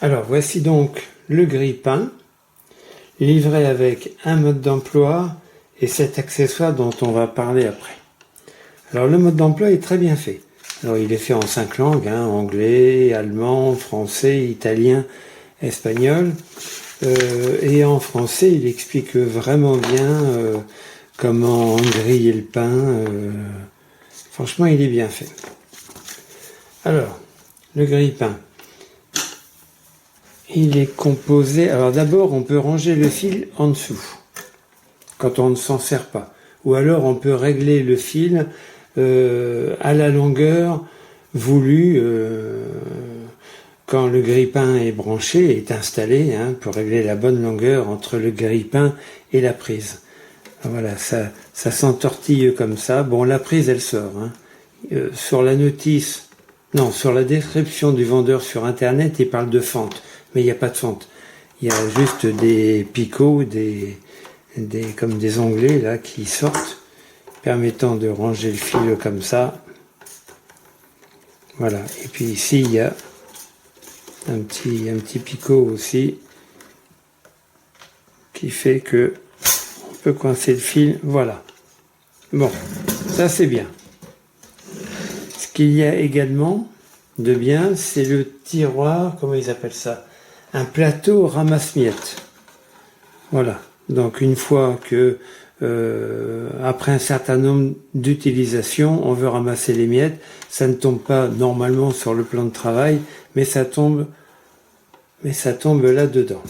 Alors voici donc le grille-pain, livré avec un mode d'emploi et cet accessoire dont on va parler après. Alors le mode d'emploi est très bien fait. Alors il est fait en 5 langues, anglais, allemand, français, italien, espagnol. Et en français, il explique vraiment bien comment griller le pain. Franchement, il est bien fait. Alors, le grille-pain. Il est composé... Alors d'abord, on peut ranger le fil en dessous, quand on ne s'en sert pas. Ou alors, on peut régler le fil à la longueur voulue quand le grille-pain est branché, est installé, pour régler la bonne longueur entre le grille-pain et la prise. Voilà, ça s'entortille comme ça. Bon, la prise, elle sort. Sur la notice, non, sur la description du vendeur sur Internet, il parle de fente. Mais il n'y a pas de fente. Il y a juste des picots, comme des onglets là qui sortent, permettant de ranger le fil comme ça. Voilà. Et puis ici, il y a un petit picot aussi qui fait que on peut coincer le fil. Voilà. Bon, ça c'est bien. Ce qu'il y a également de bien, c'est le tiroir, comment ils appellent ça? Un plateau ramasse-miettes. Voilà. Donc une fois que après un certain nombre d'utilisations, on veut ramasser les miettes, ça ne tombe pas normalement sur le plan de travail, mais ça tombe là-dedans.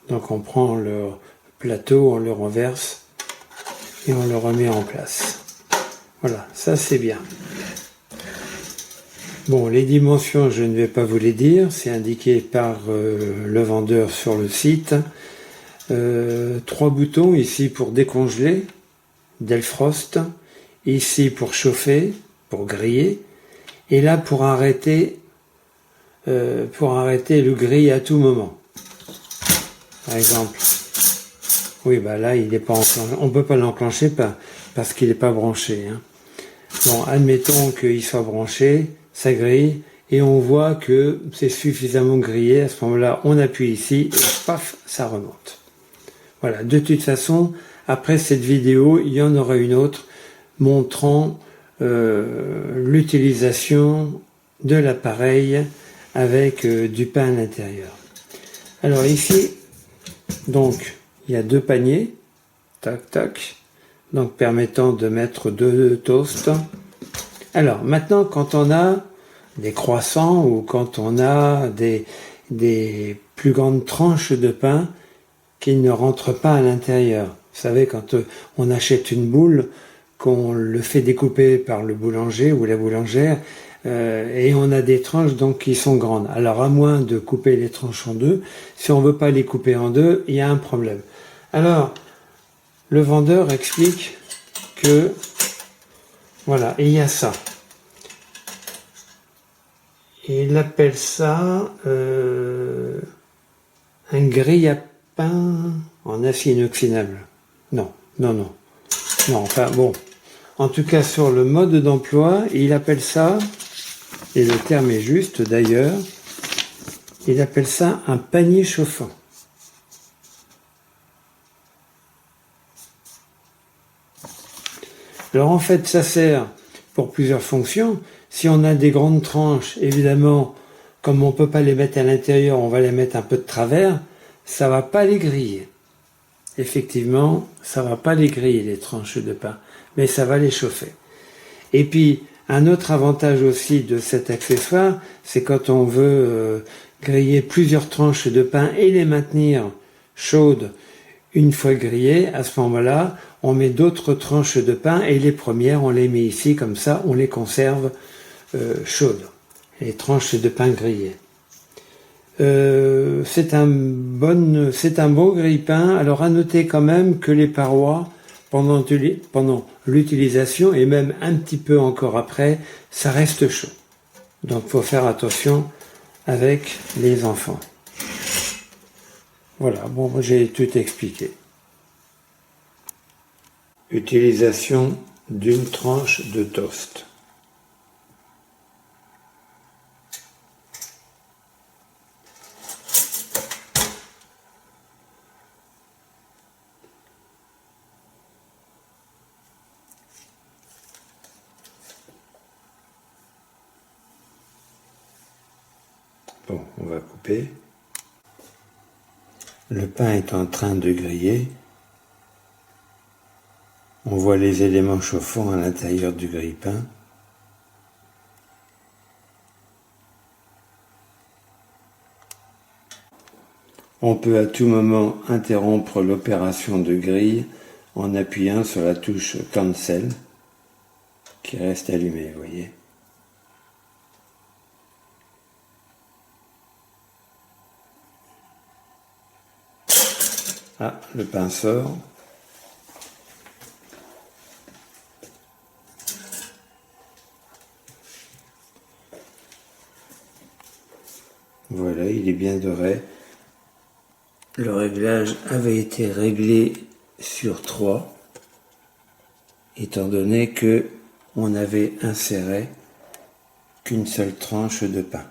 Donc on prend le plateau, on le renverse et on le remet en place. Voilà, ça c'est bien. Bon, les dimensions, je ne vais pas vous les dire, c'est indiqué par le vendeur sur le site. 3 boutons ici pour décongeler, Delfrost, ici pour chauffer, pour griller, et là pour arrêter le grill à tout moment. Par exemple, oui, là il n'est pas enclenché, on ne peut pas l'enclencher parce qu'il n'est pas branché. Bon, admettons qu'il soit branché, ça grille, et on voit que c'est suffisamment grillé. À ce moment-là, on appuie ici, et paf, ça remonte. Voilà, de toute façon, après cette vidéo, il y en aura une autre montrant l'utilisation de l'appareil avec du pain à l'intérieur. Alors ici, donc, il y a 2 paniers, tac, tac, donc permettant de mettre 2 toasts. Alors, maintenant, quand on a des croissants ou quand on a des plus grandes tranches de pain qui ne rentrent pas à l'intérieur. Vous savez, quand on achète une boule, qu'on le fait découper par le boulanger ou la boulangère, et on a des tranches donc qui sont grandes. Alors, à moins de couper les tranches en 2, si on ne veut pas les couper en 2, il y a un problème. Alors, le vendeur explique que, voilà, et il y a ça. Et il appelle ça un grille à pain en acier inoxydable. Non, enfin bon. En tout cas, sur le mode d'emploi, il appelle ça, et le terme est juste d'ailleurs, il appelle ça un panier chauffant. Alors en fait, ça sert pour plusieurs fonctions. Si on a des grandes tranches, évidemment, comme on ne peut pas les mettre à l'intérieur, on va les mettre un peu de travers, ça ne va pas les griller. Effectivement, ça ne va pas les griller, les tranches de pain, mais ça va les chauffer. Et puis, un autre avantage aussi de cet accessoire, c'est quand on veut griller plusieurs tranches de pain et les maintenir chaudes une fois grillées, à ce moment-là, on met d'autres tranches de pain et les premières, on les met ici, comme ça, on les conserve chaudes, les tranches de pain grillées. C'est un bon grille-pain. Alors à noter quand même que les parois, pendant l'utilisation et même un petit peu encore après, ça reste chaud. Donc faut faire attention avec les enfants. Voilà, bon, j'ai tout expliqué. Utilisation d'une tranche de toast. Bon, on va couper. Le pain est en train de griller. On voit les éléments chauffants à l'intérieur du grille-pain. On peut à tout moment interrompre l'opération de grille en appuyant sur la touche Cancel qui reste allumée, vous voyez. Ah, le pain sort. Voilà, il est bien doré. Le réglage avait été réglé sur 3, étant donné que on n'avait inséré qu'une seule tranche de pain.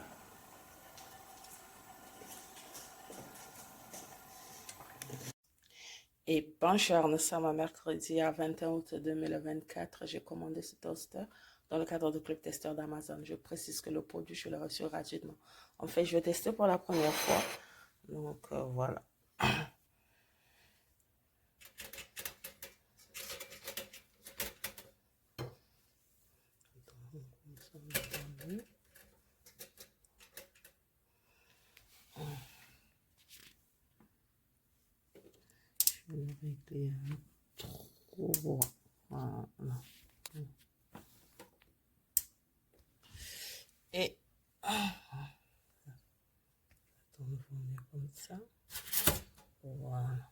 Et bonjour, nous sommes mercredi à 21 août 2024. J'ai commandé ce toaster dans le cadre du club testeur d'Amazon. Je précise que le produit, je l'ai reçu gratuitement. En fait, je vais tester pour la première fois. Donc, voilà. Je vais régler un 3. Voilà. Et attends, on va venir comme ça. Voilà.